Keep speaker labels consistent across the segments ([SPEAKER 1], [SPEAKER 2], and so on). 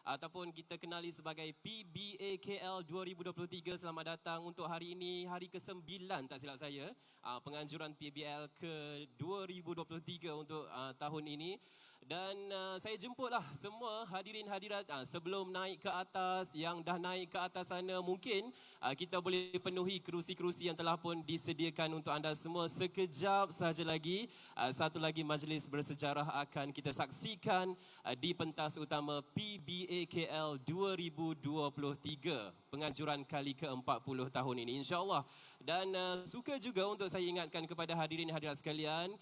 [SPEAKER 1] ataupun kita kenali sebagai PBA KL 2023. Selamat datang untuk hari ini, hari ke-9 tak silap saya, penganjuran PBL ke 2023 untuk tahun ini. Dan saya jemputlah semua hadirin hadirat sebelum naik ke atas, yang dah naik ke atas sana mungkin kita boleh penuhi kerusi-kerusi yang telah pun disediakan untuk anda semua. Sekejap sahaja lagi, satu lagi majlis bersejarah akan kita saksikan di pentas utama PBA KL 2023, penganjuran kali ke-40 tahun ini insya-Allah. Dan suka juga untuk saya ingatkan kepada hadirin hadirat sekalian,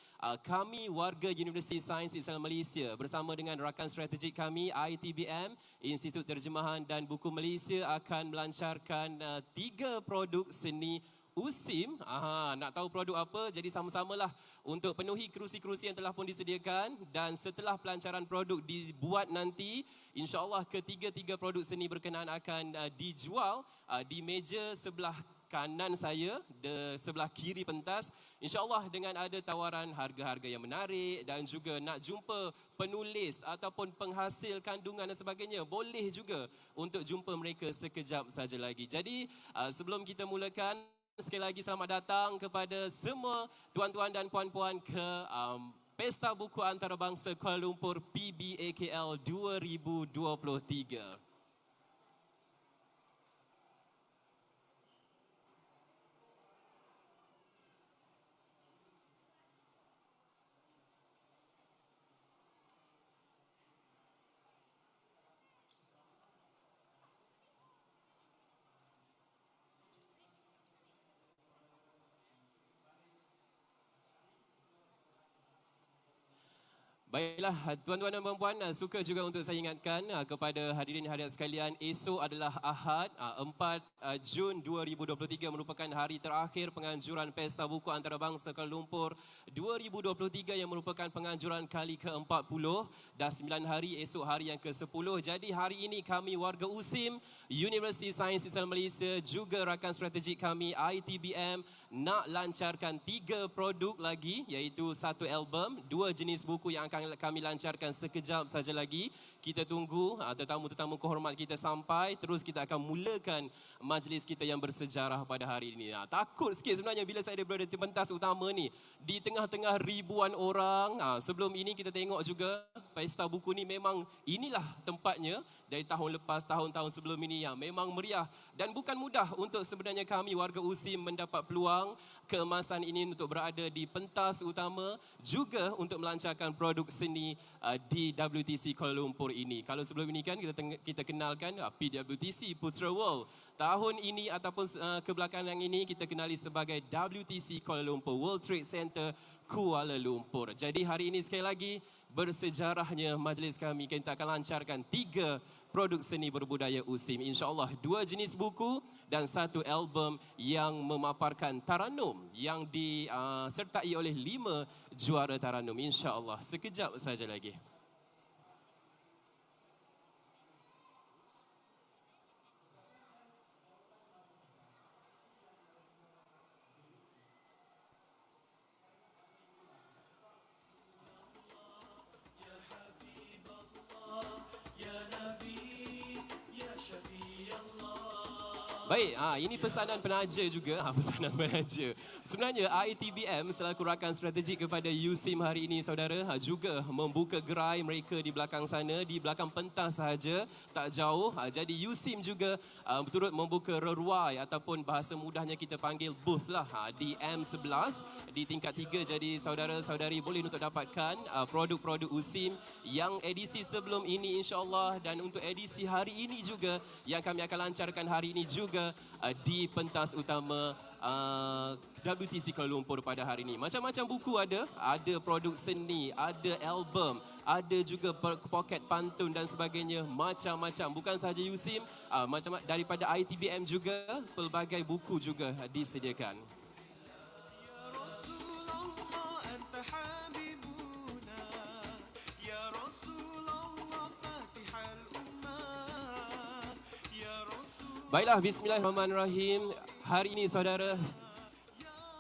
[SPEAKER 1] kami warga Universiti Sains Islam Malaysia bersama dengan rakan strategik kami ITBM, Institut Terjemahan dan Buku Malaysia, akan melancarkan 3 produk seni USIM. Nak tahu produk apa? Jadi sama-samalah untuk penuhi kerusi-kerusi yang telah pun disediakan, dan setelah pelancaran produk dibuat nanti, insya-Allah ketiga-tiga produk seni berkenaan akan dijual di meja sebelah kanan saya, sebelah kiri pentas, insya-Allah dengan ada tawaran harga-harga yang menarik, dan juga nak jumpa penulis ataupun penghasil kandungan dan sebagainya, boleh juga untuk jumpa mereka sekejap saja lagi. Jadi sebelum kita mulakan, sekali lagi selamat datang kepada semua tuan-tuan dan puan-puan ke Pesta Buku Antarabangsa Kuala Lumpur PBA KL 2023. Baiklah, tuan-tuan dan puan-puan, suka juga untuk saya ingatkan kepada hadirin hadirat sekalian, esok adalah Ahad, 4 Jun 2023 merupakan hari terakhir penganjuran Pesta Buku Antarabangsa Kuala Lumpur 2023 yang merupakan penganjuran kali ke-40. Dah 9 hari, esok hari yang ke-10. Jadi hari ini kami warga USIM, Universiti Sains Islam Malaysia, juga rakan strategik kami ITBM nak lancarkan 3 produk lagi, iaitu 1 album, 2 jenis buku yang akan kami lancarkan sekejap saja lagi. Kita tunggu tetamu-tetamu kehormat kita sampai, terus kita akan mulakan majlis kita yang bersejarah pada hari ini. Takut sikit sebenarnya bila saya berada di pentas utama ni, di tengah-tengah ribuan orang. Sebelum ini kita tengok juga Pesta Buku ni memang inilah tempatnya dari tahun lepas, tahun-tahun sebelum ini yang memang meriah, dan bukan mudah untuk sebenarnya kami warga USIM mendapat peluang keemasan ini untuk berada di pentas utama, juga untuk melancarkan produk seni di WTC Kuala Lumpur ini. Kalau sebelum ini kan kita kenalkan PWTC Putra World. Tahun ini ataupun kebelakangan ini kita kenali sebagai WTC Kuala Lumpur, World Trade Center Kuala Lumpur. Jadi hari ini sekali lagi bersejarahnya majlis kami, kita akan lancarkan 3 produk seni berbudaya USIM. InsyaAllah 2 jenis buku dan 1 album yang memaparkan Taranum yang disertai oleh 5 juara Taranum. InsyaAllah sekejap saja lagi. Baik, ini pesanan penaja juga. Pesanan penaja. Sebenarnya ITBM selaku rakan strategik kepada USIM hari ini, saudara, juga membuka gerai mereka di belakang sana, di belakang pentas sahaja, tak jauh. Jadi USIM juga turut membuka reruai ataupun bahasa mudahnya kita panggil booth lah di M11 di tingkat 3. Jadi saudara-saudari boleh untuk dapatkan produk-produk USIM yang edisi sebelum ini insya-Allah, dan untuk edisi hari ini juga yang kami akan lancarkan hari ini juga di pentas utama WTC Kuala Lumpur pada hari ini. Macam-macam buku ada produk seni, ada album, ada juga poket pantun dan sebagainya, macam-macam. Bukan sahaja USIM, macam daripada ITBM juga, pelbagai buku juga disediakan. Baiklah, bismillahirrahmanirrahim. Hari ini saudara,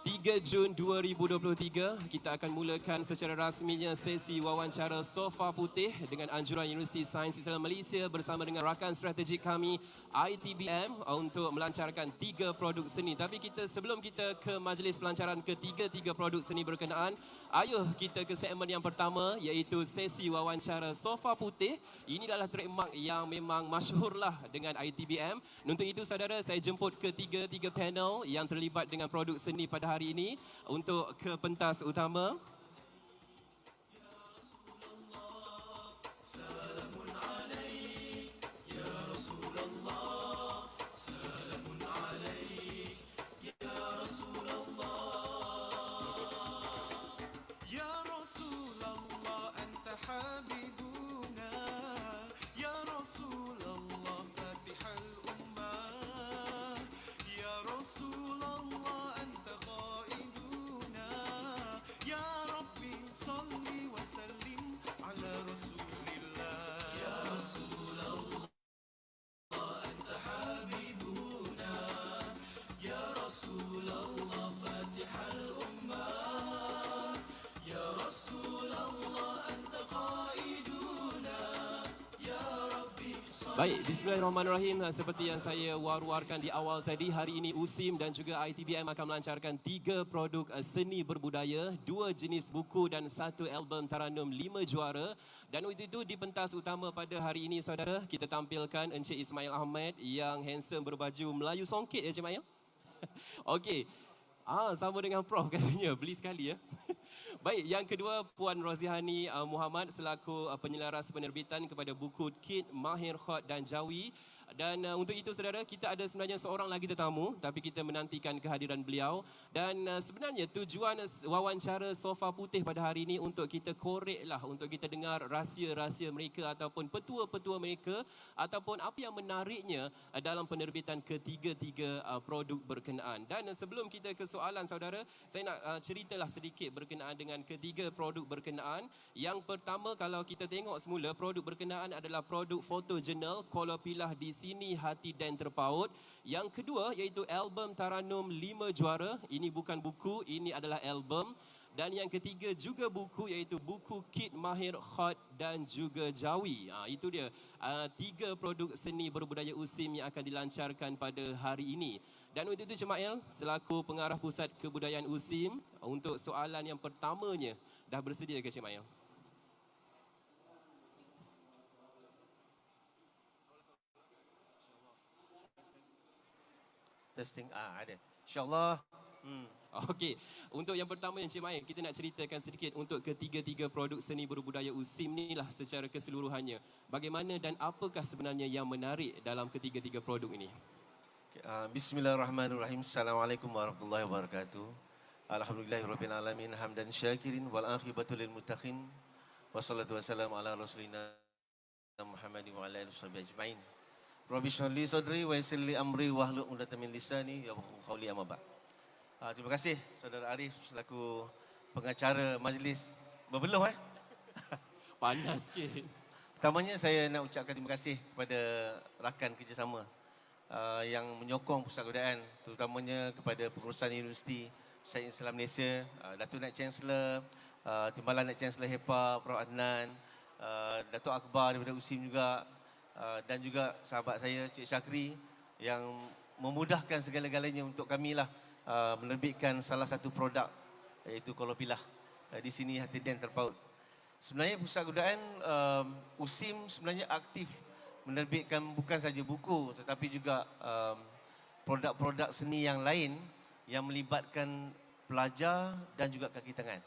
[SPEAKER 1] 3 Jun 2023, kita akan mulakan secara rasminya sesi wawancara Sofa Putih dengan anjuran Universiti Sains Islam Malaysia bersama dengan rakan strategik kami ITBM untuk melancarkan 3 produk seni. Tapi sebelum kita ke majlis pelancaran ketiga-tiga produk seni berkenaan, ayuh kita ke segmen yang pertama iaitu sesi wawancara Sofa Putih. Ini adalah trademark yang memang masyhurlah dengan ITBM. Untuk itu saudara, saya jemput ketiga-tiga panel yang terlibat dengan produk seni pada hari ini untuk ke pentas utama. Baik, bismillahirrahmanirrahim. Seperti yang saya war-warkan di awal tadi, hari ini USIM dan juga ITBM akan melancarkan 3 produk seni berbudaya, 2 jenis buku dan 1 album Taranum 5 juara. Dan untuk itu di pentas utama pada hari ini saudara, kita tampilkan Encik Ismail Ahmad yang handsome berbaju Melayu songkit ya Encik Ismail. Okey. Sama dengan Prof katanya, beli sekali ya. Baik, yang kedua Puan Rozihani Muhammad selaku penyelaras penerbitan kepada buku Kit Mahir Khat dan Jawi. Dan untuk itu saudara, kita ada sebenarnya seorang lagi tetamu tapi kita menantikan kehadiran beliau. Dan sebenarnya tujuan wawancara Sofa Putih pada hari ini untuk kita koreklah, untuk kita dengar rahsia-rahsia mereka ataupun petua-petua mereka ataupun apa yang menariknya dalam penerbitan ketiga-tiga produk berkenaan. Dan sebelum kita ke soalan saudara, saya nak ceritalah sedikit berkenaan dengan ketiga produk berkenaan. Yang pertama, kalau kita tengok semula, produk berkenaan adalah produk fotojournal Kolopilah di Sini Hati dan Terpaut. Yang kedua iaitu album Taranum 5 juara. Ini bukan buku, ini adalah album. Dan yang ketiga juga buku iaitu buku Kit Mahir Khat dan juga Jawi. Itu dia 3 produk seni berbudaya USIM yang akan dilancarkan pada hari ini. Dan untuk itu Cik Mail selaku pengarah pusat kebudayaan USIM, untuk soalan yang pertamanya, dah bersedia ke Cik Mail?
[SPEAKER 2] Testing ada. InsyaAllah.
[SPEAKER 1] Okey, untuk yang pertama Encik Mail, kita nak ceritakan sedikit untuk ketiga-tiga produk seni berbudaya USIM ni lah secara keseluruhannya. Bagaimana dan apakah sebenarnya yang menarik dalam ketiga-tiga produk ini?
[SPEAKER 2] Bismillahirrahmanirrahim. Assalamualaikum warahmatullahi wabarakatuh. Alhamdulillahirabbil alamin, hamdan syakirin wal akhibatu lil muttaqin. Wassalatu wassalamu ala rasulina Muhammadin wa ala alihi washabihi ajmain. Rabbi shrah li sadri wa yassir li amri wahlul 'uqdatam min lisani yafqahu qawli, amma ba'd. Terima kasih Saudara Arif selaku pengacara majlis berbeluh
[SPEAKER 1] Panas sikit.
[SPEAKER 2] Pertamanya saya nak ucapkan terima kasih kepada rakan kerjasama yang menyokong Pusat Kebudayaan, terutamanya kepada pengurusan Universiti Sains Islam Malaysia, Datuk Naib Chancellor, Timbalan Naib Chancellor HEPA, Prof. Adnan, Datuk Akbar daripada USIM juga, dan juga sahabat saya Cik Syakri yang memudahkan segala-galanya untuk kami lah menerbitkan salah satu produk iaitu Kolopilah di Sini Hati dan Terpaut. Sebenarnya Pusat Kebudayaan USIM sebenarnya aktif menerbitkan bukan saja buku tetapi juga produk-produk seni yang lain yang melibatkan pelajar dan juga kaki tangan.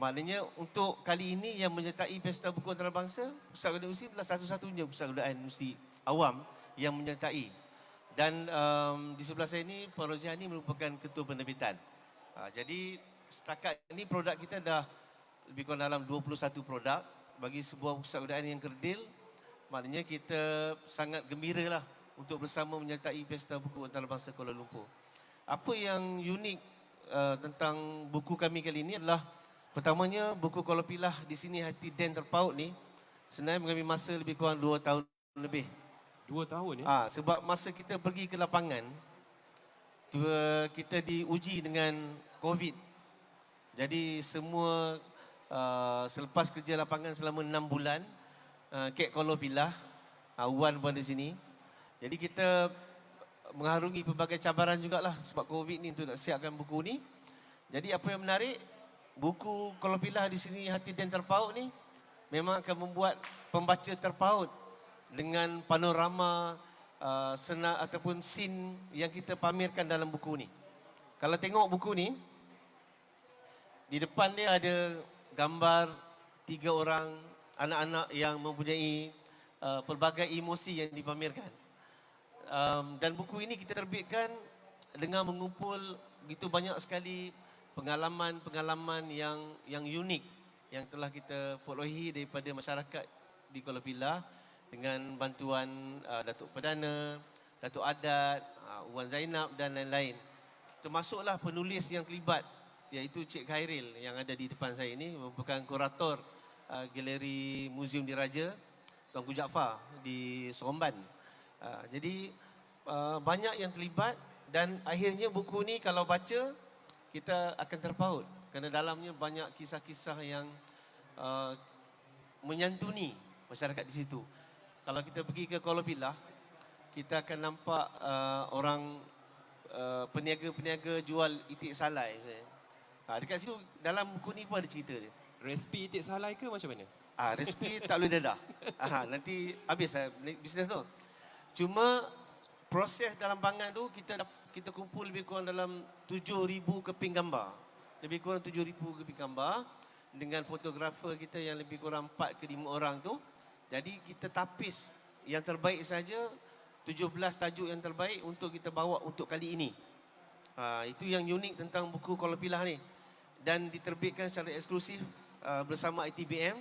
[SPEAKER 2] Maknanya untuk kali ini yang menyertai Pesta Buku Antarabangsa, Pusat Kebudayaan USIM adalah satu-satunya Pusat Kebudayaan Universiti Awam yang menyertai. Dan di sebelah saya ini, Puan Rozihani merupakan ketua penerbitan. Jadi setakat ini produk kita dah lebih kurang dalam 21 produk bagi sebuah pusat kebudayaan yang kerdil. Maknanya kita sangat gembira lah untuk bersama menyertai Pesta Buku Antarabangsa Kuala Lumpur. Apa yang unik tentang buku kami kali ini adalah pertamanya buku Kolopilah di Sini Hati dan Terpaut ni sebenarnya mengambil masa lebih kurang 2 tahun lebih.
[SPEAKER 1] 2 tahun ya?
[SPEAKER 2] Sebab masa kita pergi ke lapangan, kita diuji dengan COVID. Jadi semua selepas kerja lapangan selama 6 bulan, Kek Kolo Pilah, Wan pun di sini. Jadi kita mengharungi pelbagai cabaran jugalah sebab COVID ni untuk nak siapkan buku ni. Jadi apa yang menarik, buku Kolo Pilah di sini Hati dan Terpaut ni memang akan membuat pembaca terpaut dengan panorama senar ataupun scene yang kita pamerkan dalam buku ni. Kalau tengok buku ni, di depan dia ada gambar 3 orang anak-anak yang mempunyai pelbagai emosi yang dipamerkan. Dan buku ini kita terbitkan dengan mengumpul begitu banyak sekali pengalaman-pengalaman yang unik yang telah kita perolehi daripada masyarakat di Kuala Pilah dengan bantuan Datuk Perdana, Datuk Adat, Wan Zainab dan lain-lain. Termasuklah penulis yang terlibat iaitu Cik Khairil yang ada di depan saya ini, merupakan kurator Galeri Muzium Diraja Tuanku Jaafar di Seremban. Jadi banyak yang terlibat dan akhirnya buku ni kalau baca kita akan terpaut kerana dalamnya banyak kisah-kisah yang menyantuni masyarakat di situ. Kalau kita pergi ke Kuala Pilah, kita akan nampak orang peniaga-peniaga jual itik salai. Dekat situ dalam buku ni pun ada cerita dia.
[SPEAKER 1] Resipi itik salai ke macam mana?
[SPEAKER 2] Resipi tak boleh dadah. Nanti habis bisnes tu. Cuma proses dalam pangan tu kita kumpul lebih kurang dalam 7,000 keping gambar. Lebih kurang 7,000 keping gambar dengan fotografer kita yang lebih kurang 4 ke 5 orang tu. Jadi kita tapis yang terbaik saja, 17 tajuk yang terbaik untuk kita bawa untuk kali ini. Itu yang unik tentang buku Kuala Pilah ni. Dan diterbitkan secara eksklusif bersama ITBM.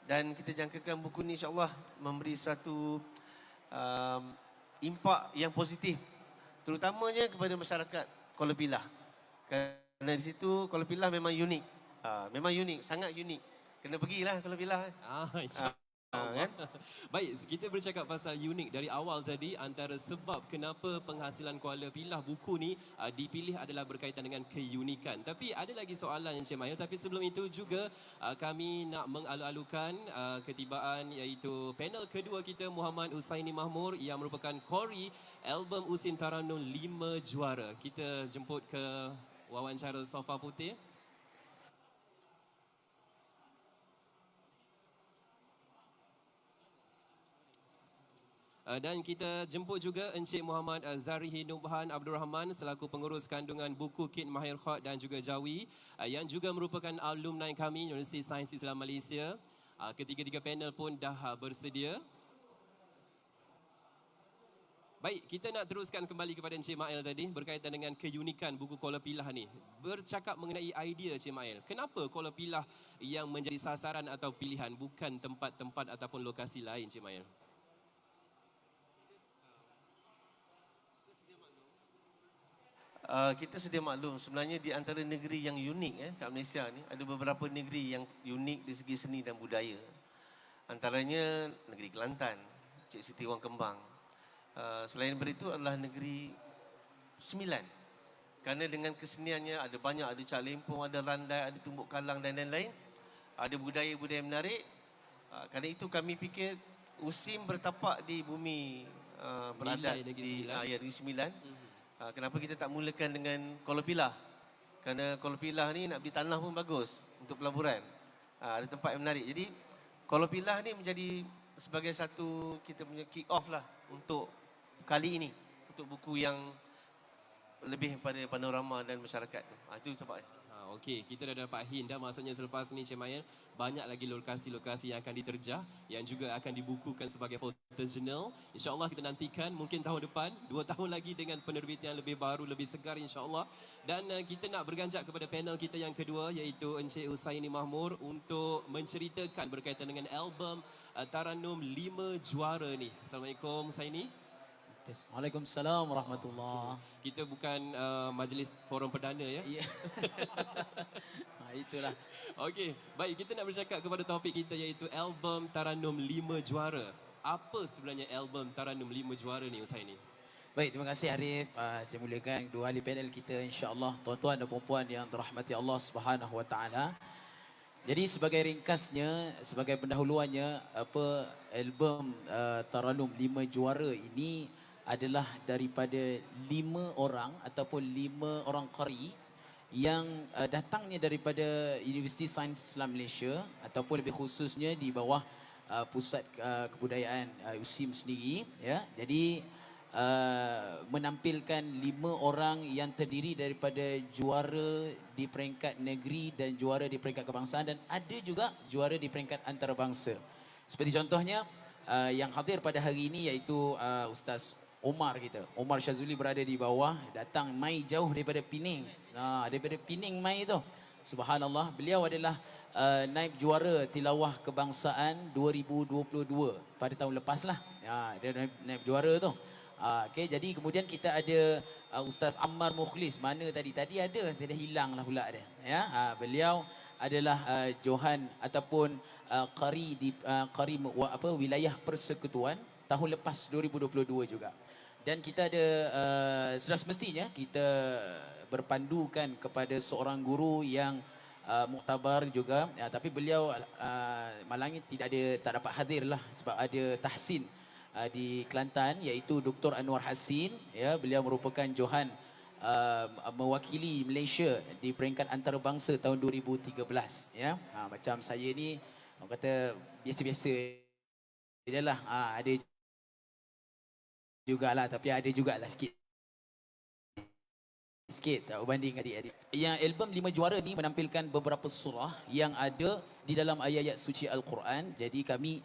[SPEAKER 2] Dan kita jangkakan buku ni insyaAllah memberi satu impak yang positif. Terutamanya kepada masyarakat Kuala Pilah. Kerana di situ Kuala Pilah memang unik. Memang unik, sangat unik. Kena pergilah Kuala Pilah.
[SPEAKER 1] Kan? Baik, kita bercakap pasal unik dari awal tadi. Antara sebab kenapa penghasilan Kuala Pilah buku ni dipilih adalah berkaitan dengan keunikan. Tapi ada lagi soalan Encik Mahir. Tapi sebelum itu juga kami nak mengalu-alukan ketibaan iaitu panel kedua kita, Muhammad Usaini Mahmur yang merupakan kori album Usin Taranum 5 Juara. Kita jemput ke wawancara sofa putih. Dan kita jemput juga Encik Muhammad Zarihi Nubhan Abdul Rahman selaku pengurus kandungan buku Kit Mahir Khat dan juga Jawi yang juga merupakan alumni kami Universiti Sains Islam Malaysia. Ketiga-tiga panel pun dah bersedia. Baik, kita nak teruskan kembali kepada Encik Mail tadi berkaitan dengan keunikan buku Kuala Pilah ni. Bercakap mengenai idea Encik Mail. Kenapa Kuala Pilah yang menjadi sasaran atau pilihan bukan tempat-tempat ataupun lokasi lain Encik Mail?
[SPEAKER 2] Kita sedia maklum sebenarnya di antara negeri yang unik kat Malaysia ni ada beberapa negeri yang unik di segi seni dan budaya. Antaranya negeri Kelantan, Cik Siti Wang Kembang. Selain daripada itu adalah negeri Sembilan. Kerana dengan keseniannya ada banyak, ada Cak Lempong, ada Randai, ada Tumbuk Kalang dan lain-lain. Ada budaya-budaya menarik. Kerana itu kami fikir USIM bertapak di bumi beradat di Negeri Sembilan. Kenapa kita tak mulakan dengan Kuala Pilah? Kerana Kuala Pilah ni nak beli tanah pun bagus untuk pelaburan. Ada tempat yang menarik. Jadi Kuala Pilah ni menjadi sebagai satu kita punya kick off lah untuk kali ini. Untuk buku yang lebih pada panorama dan masyarakat. Itu sebabnya.
[SPEAKER 1] Okey, kita dah dapat hint dah, maksudnya selepas ni Encik Mail banyak lagi lokasi-lokasi yang akan diterjah yang juga akan dibukukan sebagai photojournal. InsyaAllah kita nantikan mungkin tahun depan, 2 tahun lagi dengan penerbitan yang lebih baru, lebih segar insyaAllah. Dan kita nak berganjak kepada panel kita yang kedua iaitu Encik Usaini Mahmur untuk menceritakan berkaitan dengan album Taranum 5 Juara ni. Assalamualaikum Usaini.
[SPEAKER 3] Waalaikumsalam warahmatullahi.
[SPEAKER 1] Kita bukan majlis forum perdana ya.
[SPEAKER 3] Ya. Itulah.
[SPEAKER 1] Okey, baik, kita nak bercakap kepada topik kita iaitu album Taranum 5 Juara. Apa sebenarnya album Taranum 5 Juara ni Usaini?
[SPEAKER 3] Baik, terima kasih Arif. Saya muliakan dua ahli panel kita insya-Allah, tuan-tuan dan puan-puan yang dirahmati Allah Subhanahu Wa Taala. Jadi sebagai ringkasnya, sebagai pendahuluannya, album Taranum 5 Juara ini adalah daripada 5 orang ataupun 5 orang qari yang datangnya daripada Universiti Sains Islam Malaysia ataupun lebih khususnya di bawah Pusat Kebudayaan USIM sendiri, ya. Jadi menampilkan 5 orang yang terdiri daripada juara di peringkat negeri dan juara di peringkat kebangsaan, dan ada juga juara di peringkat antarabangsa. Seperti contohnya yang hadir pada hari ini iaitu Ustaz Omar kita. Omar Syazuli berada di bawah, datang mai jauh daripada Pening. Daripada Pening mai tu. Subhanallah, beliau adalah naib juara tilawah kebangsaan 2022 pada tahun lepas lah. Dia naib juara tu. Okey, jadi kemudian kita ada Ustaz Ammar Mukhlis. Mana tadi? Tadi ada, dia dah hilang lah pula dia. Ya, beliau adalah Johan ataupun qari di wilayah persekutuan tahun lepas 2022 juga. Dan kita ada sudah semestinya kita berpandukan kepada seorang guru yang muktabar juga, tapi beliau malang ini tak dapat hadir lah sebab ada tahsin di Kelantan, iaitu Dr. Anwar Hassin, ya. Beliau merupakan Johan mewakili Malaysia di peringkat antarabangsa tahun 2013, ya. Macam saya ni orang kata biasa-biasa jelah, ada jugalah, tapi ada jugalah sikit tak berbanding adik-adik. Yang album 5 Juara ni menampilkan beberapa surah yang ada di dalam ayat-ayat suci Al-Quran. Jadi kami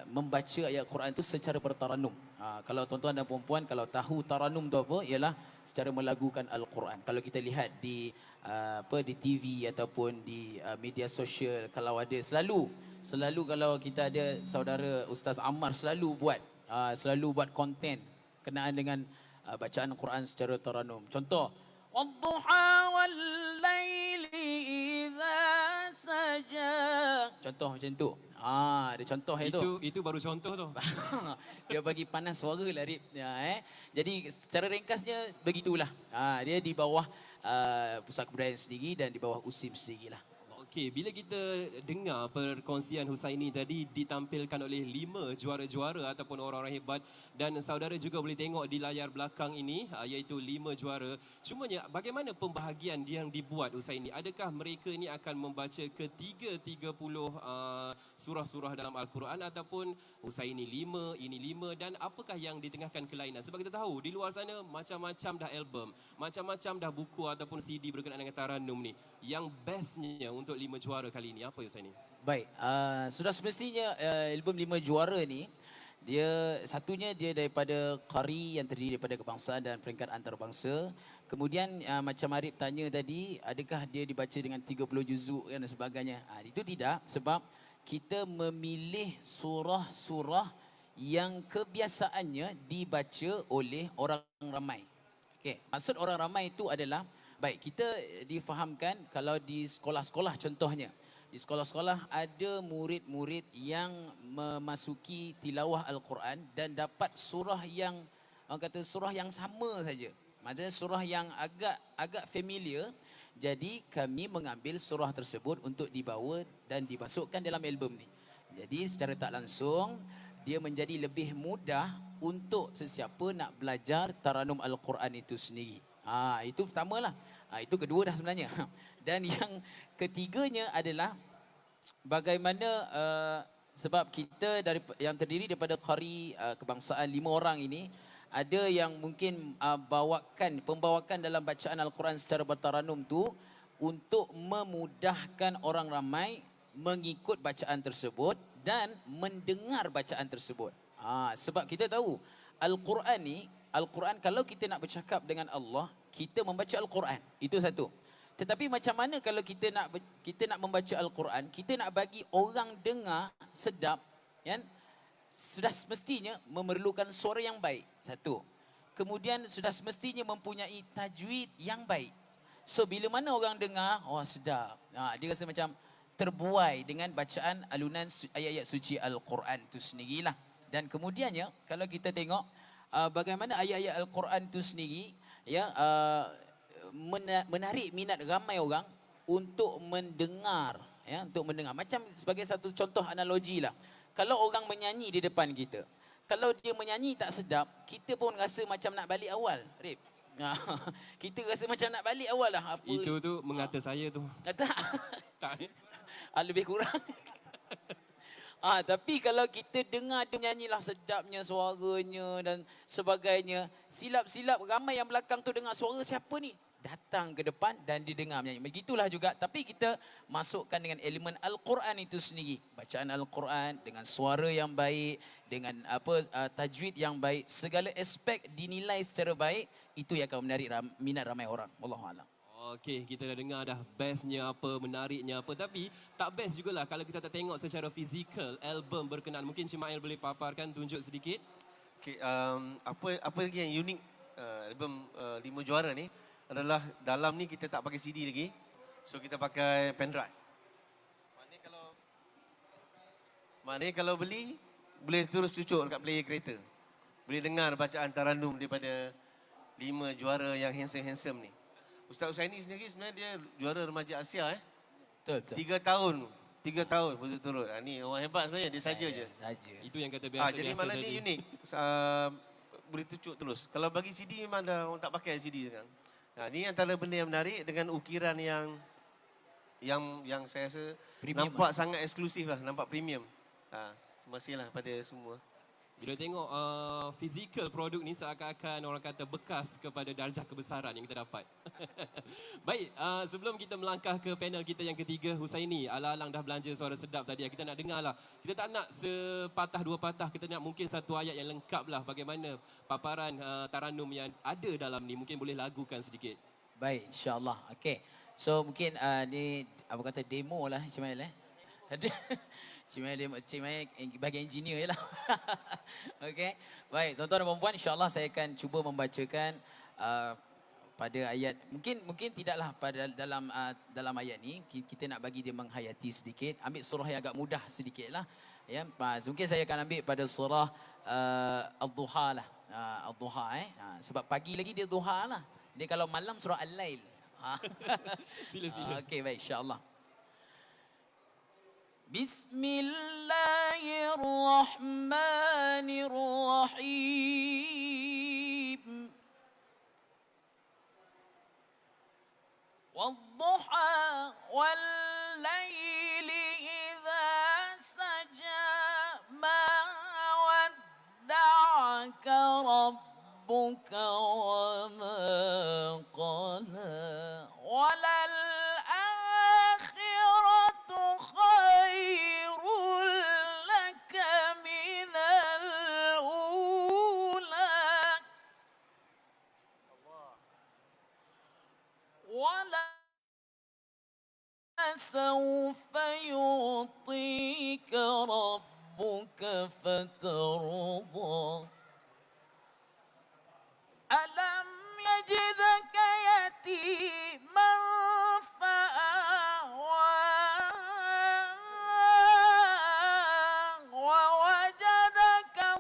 [SPEAKER 3] membaca ayat Quran itu secara bertaranum. Kalau tuan-tuan dan puan-puan kalau tahu taranum tu apa, ialah secara melagukan Al-Quran. Kalau kita lihat di di TV ataupun di media sosial, kalau ada selalu kalau kita ada saudara Ustaz Ammar selalu buat konten kenaan dengan bacaan Quran secara taranum. Contoh, wadduha wal laili idza saja. Contoh macam tu. Ada contoh
[SPEAKER 1] Itu baru contoh tu.
[SPEAKER 3] Dia bagi panas suara lah, Rip. Jadi secara ringkasnya begitulah. Dia di bawah Pusat Kebudayaan sendiri dan di bawah USIM sendirilah.
[SPEAKER 1] Okey, bila kita dengar perkongsian Husaini tadi ditampilkan oleh 5 juara-juara ataupun orang-orang hebat, dan saudara juga boleh tengok di layar belakang ini iaitu 5 juara. Cumanya bagaimana pembahagian yang dibuat Husaini? Adakah mereka ini akan membaca ketiga-30 surah-surah dalam Al-Quran ataupun Husaini 5, ini 5, dan apakah yang ditengahkan kelainan? Sebab kita tahu di luar sana macam-macam dah album, macam-macam dah buku ataupun CD berkenaan dengan Taranum ni. Yang bestnya untuk 5 juara kali ini apa Husaini?
[SPEAKER 3] Baik, sudah semestinya album 5 Juara ni satunya dia daripada qari yang terdiri daripada kebangsaan dan peringkat antarabangsa. Kemudian macam Arif tanya tadi, adakah dia dibaca dengan 30 juzuk dan sebagainya? Itu tidak, sebab kita memilih surah-surah yang kebiasaannya dibaca oleh orang ramai. Okey, maksud orang ramai itu adalah, baik, kita difahamkan kalau di sekolah-sekolah contohnya. Di sekolah-sekolah ada murid-murid yang memasuki tilawah Al-Quran dan dapat surah yang, orang kata surah yang sama saja. Maksudnya surah yang agak familiar. Jadi kami mengambil surah tersebut untuk dibawa dan dimasukkan dalam album ni. Jadi secara tak langsung dia menjadi lebih mudah untuk sesiapa nak belajar taranum Al-Quran itu sendiri. Itu pertamalah. Itu kedua dah sebenarnya. Dan yang ketiganya adalah bagaimana sebab kita yang terdiri daripada qari kebangsaan 5 orang ini, ada yang mungkin pembawakan dalam bacaan Al-Quran secara bertaranum tu untuk memudahkan orang ramai mengikut bacaan tersebut dan mendengar bacaan tersebut. Sebab kita tahu Al-Quran kalau kita nak bercakap dengan Allah, kita membaca Al-Quran. Itu satu. Tetapi macam mana kalau kita nak membaca Al-Quran, kita nak bagi orang dengar sedap, kan? Sudah semestinya memerlukan suara yang baik. Satu. Kemudian sudah semestinya mempunyai tajwid yang baik. So bila mana orang dengar, sedap. Dia rasa macam terbuai dengan bacaan alunan ayat-ayat suci Al-Quran itu sendirilah. Dan kemudiannya kalau kita tengok bagaimana ayat-ayat Al-Quran itu sendiri ya menarik minat ramai orang untuk mendengar, ya, untuk mendengar. Macam sebagai satu contoh analogi lah. Kalau orang menyanyi di depan kita, kalau dia menyanyi tak sedap, kita pun rasa macam nak balik awal, Rip. Kita rasa macam nak balik awal lah. Apa
[SPEAKER 1] Itu tu mengata saya tu.
[SPEAKER 3] tak?
[SPEAKER 1] Tak.
[SPEAKER 3] Lebih kurang. Tapi kalau kita dengar dia nyanyilah sedapnya suaranya dan sebagainya, silap-silap ramai yang belakang tu dengar suara siapa ni? Datang ke depan dan didengar menyanyi. Begitulah juga, tapi kita masukkan dengan elemen Al-Quran itu sendiri. Bacaan Al-Quran dengan suara yang baik, dengan tajwid yang baik, segala aspek dinilai secara baik, itu yang akan menarik minat ramai orang. Wallahualam.
[SPEAKER 1] Okey, kita dah dengar dah bestnya apa, menariknya apa. Tapi tak best jugalah kalau kita tak tengok secara fizikal album berkenaan. Mungkin Cik Mail boleh paparkan, tunjuk sedikit.
[SPEAKER 2] Okay, apa lagi yang unik album 5 juara ni adalah dalam ni kita tak pakai CD lagi. So kita pakai pen drive. Maknanya kalau beli, boleh terus cucuk dekat player kereta. Boleh dengar bacaan Tarannum daripada 5 juara yang handsome-handsome ni. Ustaz Usaini sendiri sebenarnya dia juara remaja Asia
[SPEAKER 3] Betul.
[SPEAKER 2] 3 tahun. 3 tahun berturut-turut. Ni orang hebat sebenarnya, dia saja je.
[SPEAKER 3] Saja.
[SPEAKER 1] Itu yang kata biasa-biasa
[SPEAKER 2] Jadi malam ni unik. Boleh tucuk terus. Kalau bagi CD memang dah orang tak pakai CD sekarang. Ni antara benda yang menarik dengan ukiran yang saya rasa
[SPEAKER 3] Premium
[SPEAKER 2] nampak sangat eksklusif lah, nampak premium. Terima kasihlah pada semua.
[SPEAKER 1] Bila tengok fizikal produk ni seakan-akan orang kata bekas kepada darjah kebesaran yang kita dapat. Baik, sebelum kita melangkah ke panel kita yang ketiga, Husaini, alang-alang dah belanja suara sedap tadi. Kita nak dengar lah. Kita tak nak sepatah dua patah, kita nak mungkin satu ayat yang lengkap lah bagaimana paparan Tarannum yang ada dalam ni. Mungkin boleh lagukan sedikit.
[SPEAKER 3] Baik, insyaAllah. Okey. So mungkin ni apa kata demo lah Cik Mail Cik Mail bagi engineer je lah. Okey. Baik, tuan-tuan dan puan-puan, insyaAllah saya akan cuba membacakan pada ayat. Mungkin tidaklah pada dalam ayat ni, kita nak bagi dia menghayati sedikit. Ambil surah yang agak mudah sedikit lah. Ya, mungkin saya akan ambil pada surah Al-Duha lah. Al-Duha sebab pagi lagi dia Duha lah. Dia kalau malam surah Al-Lail.
[SPEAKER 1] Sila.
[SPEAKER 3] Okey, baik, insyaAllah. Bismillahirrahmanirrahim. Wadduha wal-laili idha saja ma wadda'aka rabbuka wa ma qala walal akhiratu khairul laka minal ula wala sawfa yu'tika rabbuka fatarda alam yajidaka yatiman fa'awa wa wajadaka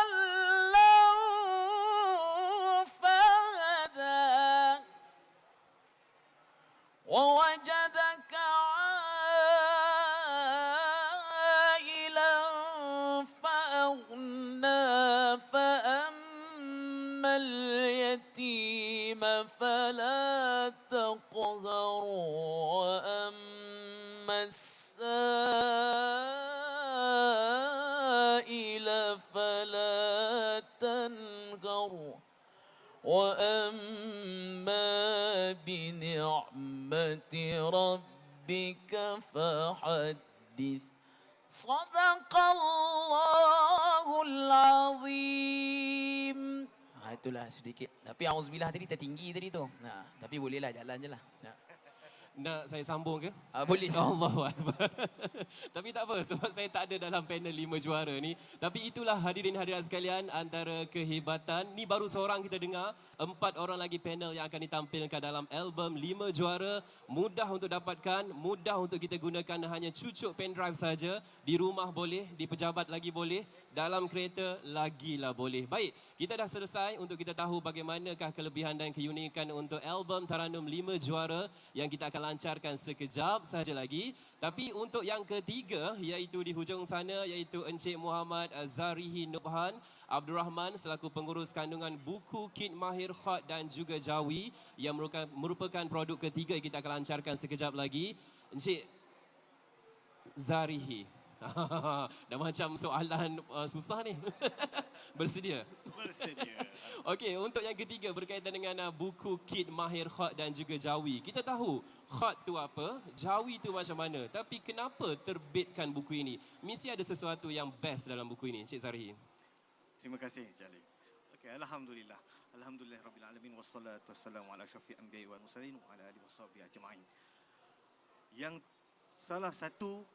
[SPEAKER 3] dhallan fahada wa wajadaka ailan fa'aghna فأما اليتيم فلا تقهر وأما السائل فلا تنهر وأما بنعمة ربك فحدث Sadaqallahul Azim. Itulah sedikit. Tapi auzubillah tadi tertinggi tadi tu. Tapi bolehlah jalan je lah.
[SPEAKER 1] Nak saya sambung ke?
[SPEAKER 3] Boleh.
[SPEAKER 1] Allah Akbar. Tapi tak apa sebab saya tak ada dalam panel 5 juara ni. Tapi itulah hadirin hadirat sekalian antara kehebatan. Ni baru seorang kita dengar. 4 orang lagi panel yang akan ditampilkan dalam album 5 juara. Mudah untuk dapatkan, mudah untuk kita gunakan, hanya cucuk pendrive saja. Di rumah boleh, di pejabat lagi boleh, dalam kereta lagilah boleh. Baik, kita dah selesai untuk kita tahu bagaimanakah kelebihan dan keunikan untuk album Taranum 5 juara yang kita akan lancarkan sekejap saja lagi. Tapi untuk yang ketiga, iaitu di hujung sana, iaitu Encik Muhammad Zarihi Nubhan Abdul Rahman selaku pengurus kandungan buku Kit Mahir Khat dan juga Jawi yang merupakan produk ketiga yang kita akan lancarkan sekejap lagi. Encik Zarihi. Dah macam soalan susah ni. Bersedia?
[SPEAKER 4] Bersedia.
[SPEAKER 1] Okey, untuk yang ketiga berkaitan dengan buku Kit Mahir Khat dan juga Jawi. Kita tahu khat tu apa, Jawi tu macam mana. Tapi kenapa terbitkan buku ini? Mesti ada sesuatu yang best dalam buku ini, Encik Zarihi.
[SPEAKER 4] Terima kasih, Encik Ali. Okey, alhamdulillah. Alhamdulillah rabbil alamin wassalatu wassalamu ala asyrafil anbiya'i wal mursalin wa ala alihi washabbihi ajma'in. Yang salah satu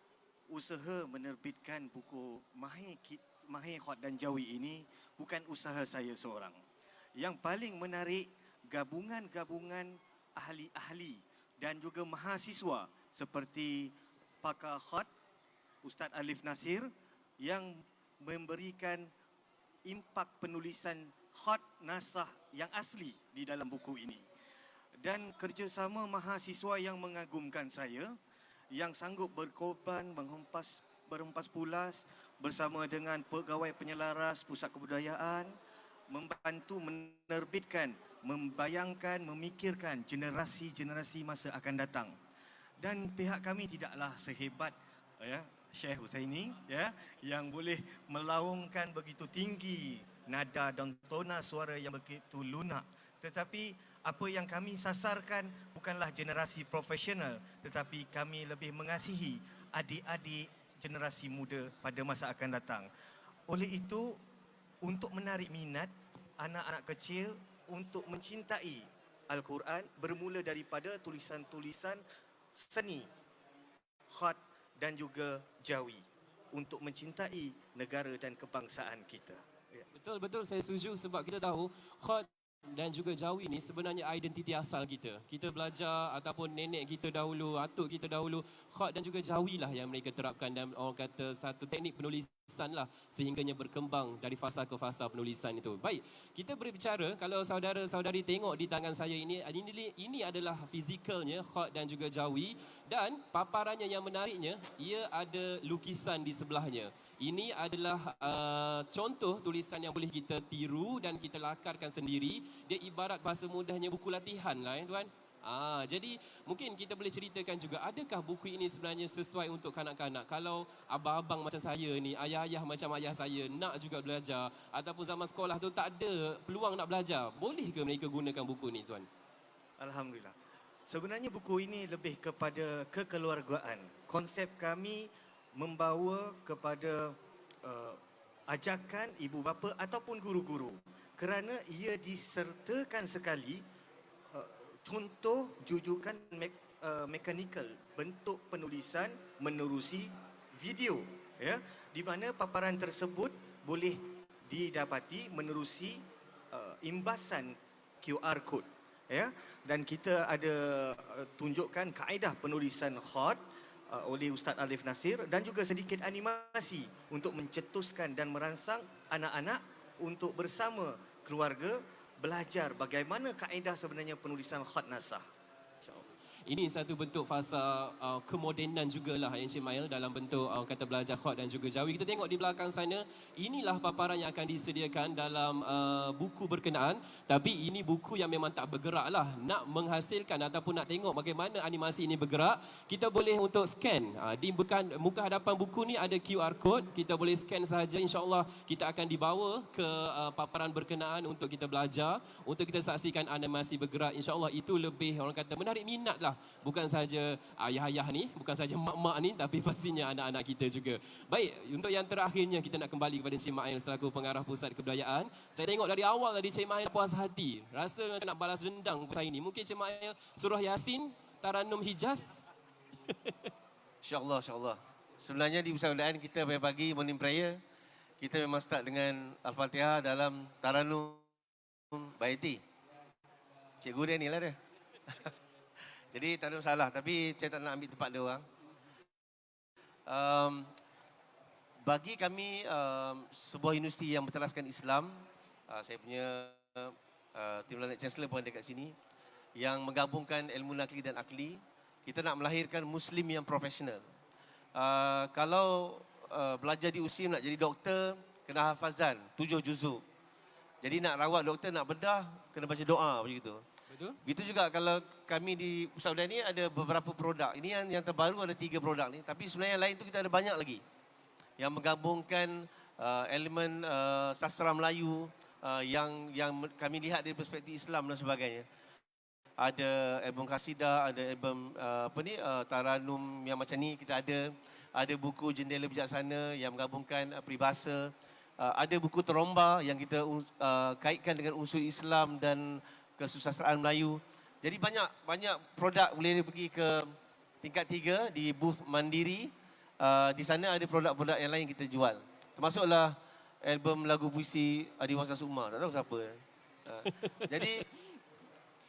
[SPEAKER 4] usaha menerbitkan buku Mahir Khat dan Jawi ini bukan usaha saya seorang. Yang paling menarik, gabungan-gabungan ahli-ahli dan juga mahasiswa seperti pakar khat Ustaz Alif Nasir yang memberikan impak penulisan khat nasah yang asli di dalam buku ini. Dan kerjasama mahasiswa yang mengagumkan saya yang sanggup berkorban berhempas pulas bersama dengan pegawai penyelaras pusat kebudayaan membantu menerbitkan, membayangkan, memikirkan generasi-generasi masa akan datang. Dan pihak kami tidaklah sehebat Syekh Husaini yang boleh melaungkan begitu tinggi nada dan tona suara yang begitu lunak. Tetapi apa yang kami sasarkan bukanlah generasi profesional, tetapi kami lebih mengasihi adik-adik generasi muda pada masa akan datang. Oleh itu, untuk menarik minat anak-anak kecil untuk mencintai Al-Quran bermula daripada tulisan-tulisan seni, khat dan juga Jawi untuk mencintai negara dan kebangsaan kita.
[SPEAKER 1] Betul, saya setuju sebab kita tahu khat dan juga Jawi ni sebenarnya identiti asal kita. Kita belajar ataupun nenek kita dahulu, atuk kita dahulu, khat dan juga Jawi lah yang mereka terapkan dan orang kata satu teknik penulisan lah sehingganya berkembang dari fasa ke fasa penulisan itu. Baik, kita berbicara kalau saudara-saudari tengok di tangan saya ini adalah fizikalnya khat dan juga Jawi dan paparannya yang menariknya ia ada lukisan di sebelahnya. Ini adalah contoh tulisan yang boleh kita tiru dan kita lakarkan sendiri. Dia ibarat bahasa mudahnya buku latihan lah tuan. Jadi mungkin kita boleh ceritakan juga adakah buku ini sebenarnya sesuai untuk kanak-kanak. Kalau abang-abang macam saya ni, ayah-ayah macam ayah saya nak juga belajar ataupun zaman sekolah tu tak ada peluang nak belajar, boleh ke mereka gunakan buku ni tuan?
[SPEAKER 4] Alhamdulillah. Sebenarnya buku ini lebih kepada kekeluargaan. Konsep kami membawa kepada ajakan ibu bapa ataupun guru-guru kerana ia disertakan sekali contoh jujukan mekanikal bentuk penulisan menerusi video di mana paparan tersebut boleh didapati menerusi imbasan QR code dan kita ada tunjukkan kaedah penulisan khat oleh Ustaz Alif Nasir dan juga sedikit animasi untuk mencetuskan dan merangsang anak-anak untuk bersama keluarga belajar bagaimana kaedah sebenarnya penulisan khat nasah.
[SPEAKER 1] Ini satu bentuk fasa kemodenan jugalah Encik Mail dalam bentuk kata belajar khat dan juga Jawi. Kita tengok di belakang sana, inilah paparan yang akan disediakan dalam buku berkenaan. Tapi ini buku yang memang tak bergerak lah. Nak menghasilkan ataupun nak tengok bagaimana animasi ini bergerak, kita boleh untuk scan. Di muka hadapan buku ni ada QR code, kita boleh scan sahaja. InsyaAllah kita akan dibawa ke paparan berkenaan untuk kita belajar, untuk kita saksikan animasi bergerak. InsyaAllah itu lebih orang kata menarik minat lah. Bukan saja ayah-ayah ni, bukan saja mak-mak ni, tapi pastinya anak-anak kita juga. Baik, untuk yang terakhirnya kita nak kembali kepada Encik Mail selaku pengarah pusat kebudayaan. Saya tengok dari awal tadi Encik Mail puas hati. Rasa macam nak balas dendam kepada saya ni. Mungkin Encik Mail surah Yasin Taranum Hijaz.
[SPEAKER 2] InsyaAllah, insyaAllah. Sebenarnya di persaudaraan kita pagi-pagi morning prayer, kita memang start dengan Al-Fatihah dalam Taranum Baiti. Cikgu dia ni lah dia. Jadi tak ada masalah, tapi saya tak nak ambil tempat dia orang. Bagi kami sebuah universiti yang berteraskan Islam, saya punya Timbalan Chancellor pun ada kat sini, yang menggabungkan ilmu nakli dan akli. Kita nak melahirkan Muslim yang profesional. Kalau belajar di USIM nak jadi doktor, kena hafazan 7 juzuk. Jadi nak rawat doktor, nak bedah, kena baca doa begitu.
[SPEAKER 1] Betul?
[SPEAKER 2] Begitu juga kalau kami di Pusat Budaya ni ada beberapa produk. Ini yang terbaru ada 3 produk ni. Tapi sebenarnya yang lain tu kita ada banyak lagi. Yang menggabungkan elemen sastra Melayu yang kami lihat dari perspektif Islam dan sebagainya. Ada album kasidah, ada album Taranum yang macam ni kita ada. Ada buku Jendela Bijaksana yang menggabungkan peribahasa. Ada buku Teromba yang kita kaitkan dengan unsur Islam dan kesusastraan Melayu. Jadi banyak produk boleh pergi ke tingkat 3 di booth Mandiri. Di sana ada produk-produk yang lain kita jual. Termasuklah album lagu puisi Adiwasa Sukma. Tak tahu siapa. Jadi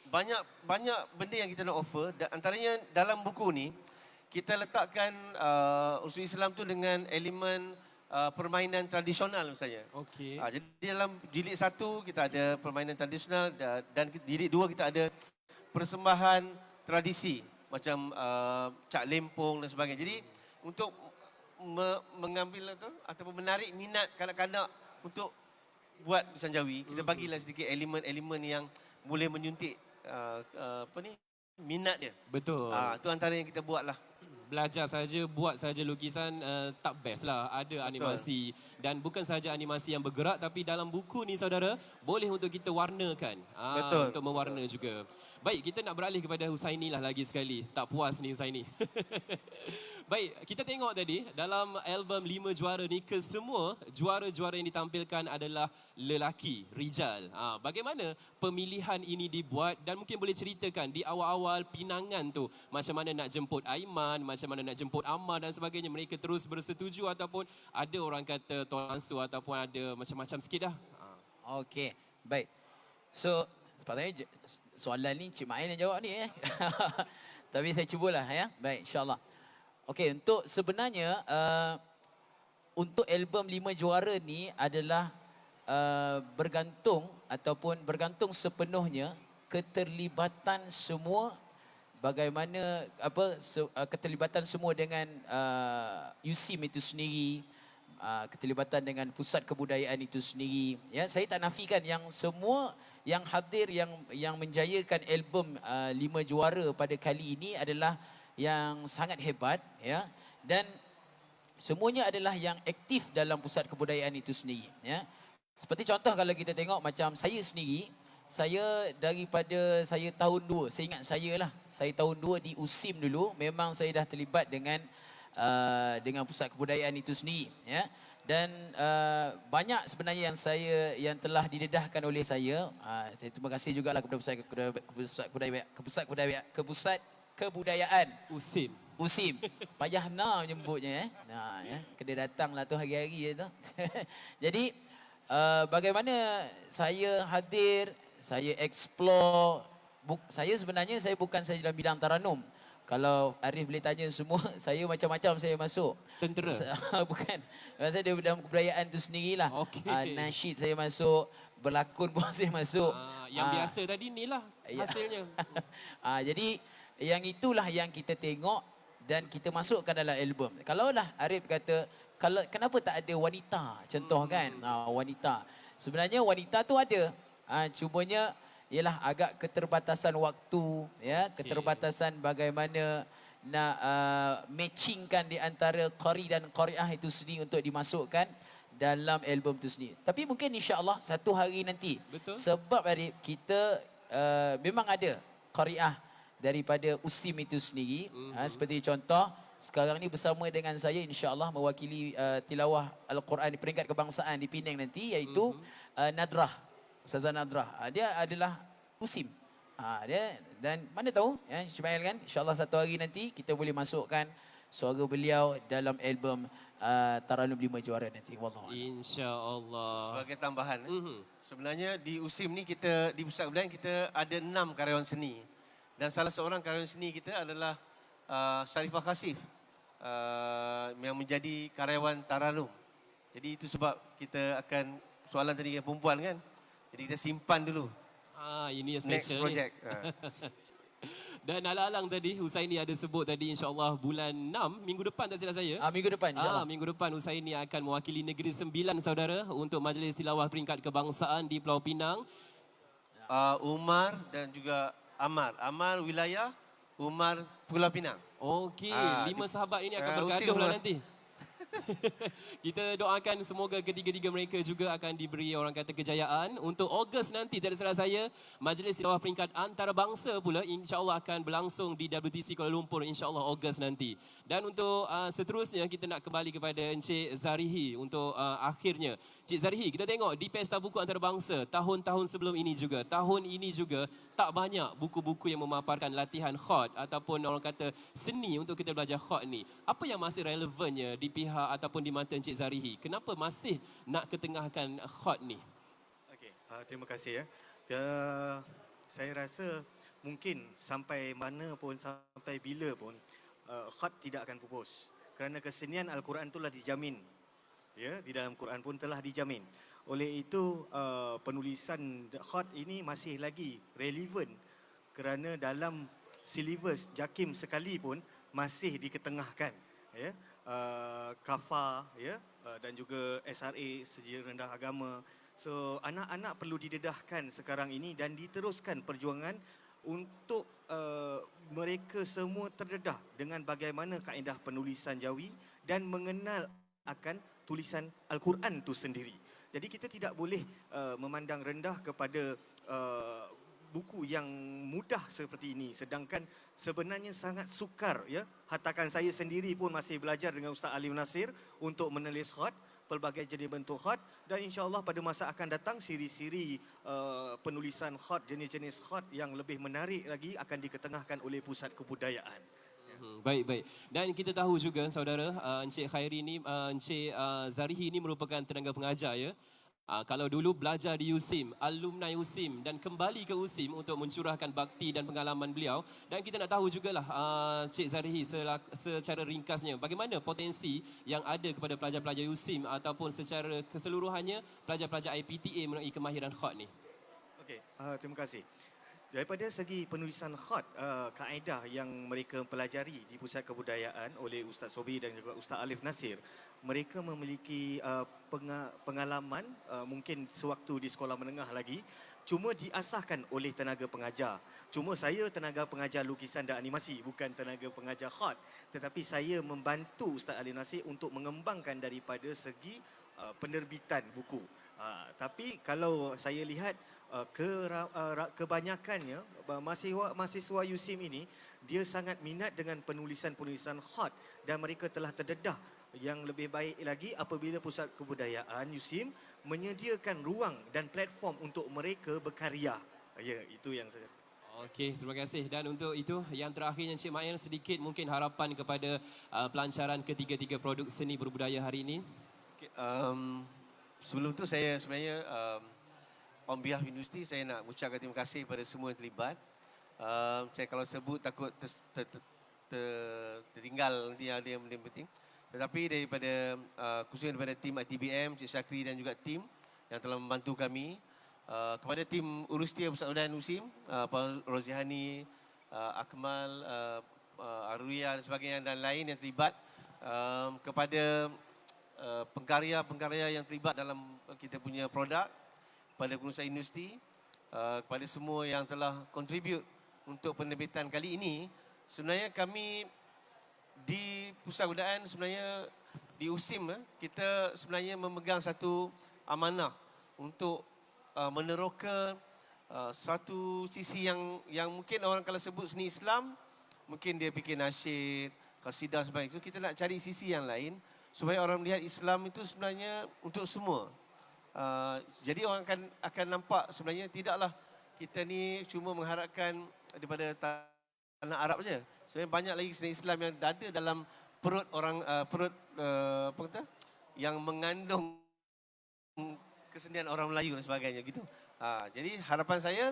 [SPEAKER 2] banyak benda yang kita nak offer, dan antaranya dalam buku ni kita letakkan unsur Islam tu dengan elemen permainan tradisional misalnya.
[SPEAKER 1] Okey.
[SPEAKER 2] Jadi dalam jilid 1 kita ada permainan tradisional, dan jilid 2 kita ada persembahan tradisi macam cak lempong dan sebagainya. Jadi untuk mengambil ataupun menarik minat kanak-kanak untuk buat Sanjawi, kita bagilah sedikit elemen-elemen yang boleh menyuntik minat dia.
[SPEAKER 1] Betul.
[SPEAKER 2] Itu antara yang kita buat lah.
[SPEAKER 1] Belajar saja, buat saja lukisan tak best lah. Ada animasi. Dan bukan saja animasi yang bergerak, tapi dalam buku ni saudara, boleh untuk kita warnakan.
[SPEAKER 2] Betul.
[SPEAKER 1] Untuk mewarna juga. Baik, kita nak beralih kepada Husaini lah lagi sekali. Tak puas ni Husaini. Baik, kita tengok tadi dalam album 5 juara ni, kesemua juara-juara yang ditampilkan adalah lelaki, rijal. Bagaimana pemilihan ini dibuat, dan mungkin boleh ceritakan di awal-awal pinangan tu, macam mana nak jemput Aiman, macam mana nak jemput Ammar dan sebagainya, mereka terus bersetuju ataupun ada orang kata tolak ansur ataupun ada macam-macam sikit dah.
[SPEAKER 3] Okey, baik. So, sepatutnya soalan ni Cik Main yang jawab ni Tapi saya cubalah ya. Baik, insya-Allah. Okey, untuk sebenarnya untuk album 5 juara ni adalah bergantung sepenuhnya keterlibatan semua, bagaimana keterlibatan semua dengan USIM itu sendiri, keterlibatan dengan pusat kebudayaan itu sendiri. Ya, saya tak nafikan yang semua yang hadir yang menjayakan album 5 juara pada kali ini adalah yang sangat hebat, ya, dan semuanya adalah yang aktif dalam pusat kebudayaan itu sendiri, ya. Seperti contoh kalau kita tengok macam saya sendiri, saya daripada saya tahun 2, saya ingat saya tahun 2 di USIM dulu, memang saya dah terlibat dengan pusat kebudayaan itu sendiri, ya. Dan banyak sebenarnya yang telah didedahkan oleh saya. Saya terima kasih jugalah kepada pusat kebudayaan USIM. Payah benar menyebutnya ya. Kena datanglah tu hari-hari tu. Jadi bagaimana saya hadir, saya explore. Saya sebenarnya bukan saja dalam bidang taranum. Kalau Arif boleh tanya semua, saya macam-macam saya masuk.
[SPEAKER 1] Tentera?
[SPEAKER 3] Bukan. Saya dalam kebudayaan tu sendirilah.
[SPEAKER 1] Okey.
[SPEAKER 3] Nasyid saya masuk, berlakon pun saya masuk.
[SPEAKER 1] Yang biasa tadi ni lah hasilnya.
[SPEAKER 3] Jadi yang itulah yang kita tengok dan kita masukkan dalam album. Kalaulah Arif kata, kenapa tak ada wanita? Contoh kan, wanita. Sebenarnya wanita tu ada. Cumanya ialah agak keterbatasan waktu, ya, keterbatasan bagaimana nak matchingkan di antara qari dan qariah itu sendiri untuk dimasukkan dalam album itu sendiri. Tapi mungkin insya-Allah satu hari nanti.
[SPEAKER 1] Betul.
[SPEAKER 3] Sebab Arif, kita memang ada qariah daripada USIM itu sendiri. Seperti contoh, sekarang ni bersama dengan saya insya-Allah mewakili tilawah Al-Quran di peringkat kebangsaan di Penang nanti, iaitu Nadrah. Ustazah Nadrah. Dia adalah USIM. Dia dan mana tahu ya Ismail kan, insya-Allah satu hari nanti kita boleh masukkan suara beliau dalam album Taranum 5 Juara nanti. Wallahu a'lam.
[SPEAKER 1] InsyaAllah.
[SPEAKER 2] Sebagai tambahan, sebenarnya di USIM ni kita, di Pusat Kebudayaan kita ada 6 karyawan seni. Dan salah seorang karyawan seni kita adalah Syarifah Khasif yang menjadi karyawan Taranum. Jadi itu sebab kita akan, soalan tadi perempuan kan, jadi kita simpan dulu.
[SPEAKER 1] Ini yang
[SPEAKER 2] Next
[SPEAKER 1] special
[SPEAKER 2] project.
[SPEAKER 1] ni. Dan alang-alang tadi Husaini ada sebut tadi insya-Allah bulan 6 minggu depan tak silap saya.
[SPEAKER 3] Minggu depan insya-Allah.
[SPEAKER 1] Minggu depan Husaini akan mewakili Negeri Sembilan saudara untuk Majlis Tilawah Peringkat Kebangsaan di Pulau Pinang.
[SPEAKER 2] Umar dan juga Amar. Amar wilayah, Umar Pulau Pinang.
[SPEAKER 1] Okey, 5 sahabat ini akan
[SPEAKER 2] Husin
[SPEAKER 1] bergaduh lah
[SPEAKER 2] pula.
[SPEAKER 1] nanti. Kita doakan semoga ketiga-tiga mereka juga akan diberi orang kata kejayaan. Untuk Ogos nanti, tak ada salah saya, Majlis Tilawah Peringkat Antarabangsa pula insya-Allah akan berlangsung di WTC Kuala Lumpur insya-Allah Ogos nanti. Dan untuk seterusnya kita nak kembali kepada Encik Zarihi untuk akhirnya. Encik Zarihi, kita tengok di Pesta Buku Antarabangsa tahun-tahun sebelum ini juga, tahun ini juga tak banyak buku-buku yang memaparkan latihan khot ataupun orang kata seni untuk kita belajar khot ni. Apa yang masih relevannya di pihak ataupun di mata Encik Zarihi? Kenapa masih nak ketengahkan khot ni?
[SPEAKER 4] Okey, terima kasih ya. Saya rasa mungkin sampai mana pun, sampai bila pun khat tidak akan pupus. Kerana kesenian Al-Quran itulah dijamin. Ya, di dalam Quran pun telah dijamin. Oleh itu penulisan khat ini masih lagi relevan kerana dalam silibus JAKIM sekalipun masih diketengahkan, ya. Kafa, ya, dan juga SRA Sejarah Rendah Agama. So anak-anak perlu didedahkan sekarang ini dan diteruskan perjuangan untuk mereka semua terdedah dengan bagaimana kaedah penulisan Jawi dan mengenal akan tulisan Al-Quran itu sendiri. Jadi kita tidak boleh memandang rendah kepada buku yang mudah seperti ini, sedangkan sebenarnya sangat sukar, ya. Hatakan saya sendiri pun masih belajar dengan Ustaz Alim Nasir untuk menulis khat, pelbagai jenis bentuk khat, dan insya-Allah pada masa akan datang siri-siri penulisan khat, jenis-jenis khat yang lebih menarik lagi akan diketengahkan oleh Pusat Kebudayaan.
[SPEAKER 1] Baik, baik. Dan kita tahu juga saudara, Encik Khairi ni, Encik Zarihi ni merupakan tenaga pengajar, ya. Kalau dulu belajar di USIM, alumni USIM dan kembali ke USIM untuk mencurahkan bakti dan pengalaman beliau. Dan kita nak tahu jugalah Cik Zarihi secara ringkasnya bagaimana potensi yang ada kepada pelajar-pelajar USIM ataupun secara keseluruhannya pelajar-pelajar IPTA mengenai kemahiran khat ni.
[SPEAKER 4] Okey, terima kasih. Daripada segi penulisan khat, kaedah yang mereka pelajari di Pusat Kebudayaan oleh Ustaz Sobi dan juga Ustaz Alif Nasir, mereka memiliki pengalaman mungkin sewaktu di sekolah menengah lagi, cuma diasahkan oleh tenaga pengajar. Cuma saya tenaga pengajar lukisan dan animasi, bukan tenaga pengajar khat. Tetapi saya membantu Ustaz Alif Nasir untuk mengembangkan daripada segi penerbitan buku. Tapi kalau saya lihat kebanyakannya mahasiswa USIM ini, dia sangat minat dengan penulisan-penulisan khat dan mereka telah terdedah. Yang lebih baik lagi apabila Pusat Kebudayaan USIM menyediakan ruang dan platform untuk mereka berkarya. Ya, itu yang saya.
[SPEAKER 1] Okey, terima kasih. Dan untuk itu, yang terakhirnya Encik Mail, sedikit mungkin harapan kepada pelancaran ketiga-tiga produk seni berbudaya hari ini.
[SPEAKER 2] Okay, sebelum tu saya sebenarnya on behalf universiti saya nak ucapkan terima kasih kepada semua yang terlibat. Saya kalau sebut takut tertinggal nanti ada yang penting. Tetapi daripada khususnya daripada tim ITBM, Cik Syakri dan juga tim yang telah membantu kami, kepada tim Urustia Pusat Kebudayaan USIM, Pak Rozihani, Akmal, Arwiyah dan sebagainya dan lain yang terlibat, kepada pengkarya-pengkarya yang terlibat dalam kita punya produk, pada pengurusan universiti, kepada semua yang telah contribute untuk penerbitan kali ini. Sebenarnya kami di Pusat Kebudayaan, sebenarnya di USIM, kita sebenarnya memegang satu amanah untuk meneroka satu sisi yang mungkin orang kalau sebut seni Islam, mungkin dia fikir nasyid, qasidah sebagainya. So kita nak cari sisi yang lain supaya orang melihat Islam itu sebenarnya untuk semua. Jadi orang akan nampak sebenarnya tidaklah kita ni cuma mengharapkan daripada tanah Arab saja. Sebenarnya banyak lagi kesenian Islam yang ada dalam perut orang apa kata, yang mengandung kesenian orang Melayu dan sebagainya gitu. Jadi harapan saya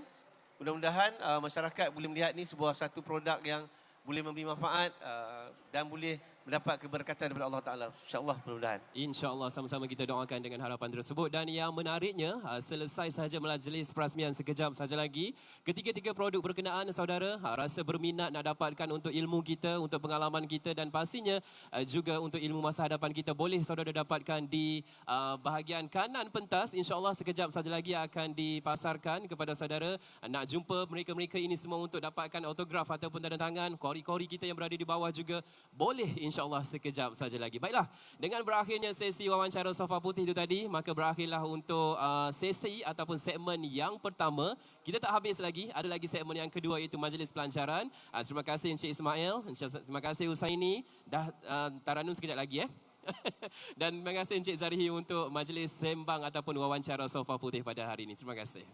[SPEAKER 2] mudah-mudahan masyarakat boleh melihat ni sebuah satu produk yang boleh memberi manfaat dan boleh mendapat keberkatan daripada Allah Taala. InsyaAllah mudah-mudahan.
[SPEAKER 1] InsyaAllah sama-sama kita doakan dengan harapan tersebut. Dan yang menariknya, selesai sahaja majlis perasmian sekejap saja lagi. Ketiga-tiga produk berkenaan saudara rasa berminat nak dapatkan untuk ilmu kita, untuk pengalaman kita dan pastinya juga untuk ilmu masa hadapan kita boleh saudara dapatkan di bahagian kanan pentas. InsyaAllah sekejap saja lagi akan dipasarkan kepada saudara. Nak jumpa mereka-mereka ini semua untuk dapatkan autograf ataupun tanda tangan. Kori-kori kita yang berada di bawah juga boleh insyaAllah sekejap saja lagi. Baiklah, dengan berakhirnya sesi wawancara Sofa Putih itu tadi, maka berakhirlah untuk sesi ataupun segmen yang pertama. Kita tak habis lagi, ada lagi segmen yang kedua iaitu majlis pelancaran. Terima kasih Encik Ismail, terima kasih Husaini, dah taranum sekejap lagi Dan terima kasih Encik Zarihi untuk majlis sembang ataupun wawancara Sofa Putih pada hari ini. Terima kasih.